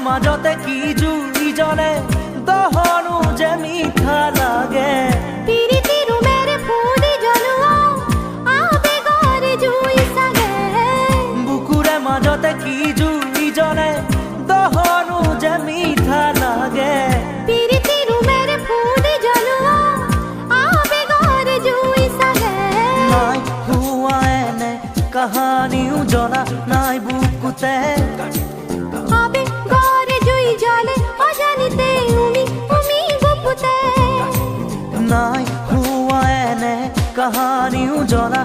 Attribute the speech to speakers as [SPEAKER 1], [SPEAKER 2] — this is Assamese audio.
[SPEAKER 1] মাজতে কি জুই জ্বলে দহনো যে মিঠা লাগে
[SPEAKER 2] পিৰিতি ৰুমেৰে ফুলি জ্বলোৱা আবেগৰে জুই চাগে
[SPEAKER 1] বুকুৰে মাজতে কি জুই জ্বলে দহনো যে মিঠা লাগে
[SPEAKER 2] পিৰিতি ৰুমেৰে ফুলি জ্বলোৱা আবেগৰে জুই চাগে
[SPEAKER 1] নাই হোৱা এনে কাহানিও জনা নাই বুকুতে
[SPEAKER 2] আবেগৰে জুই জ্বলে অজানিতে উমি গুপুতে
[SPEAKER 1] নাই হোৱা এনে কাহানিও জনা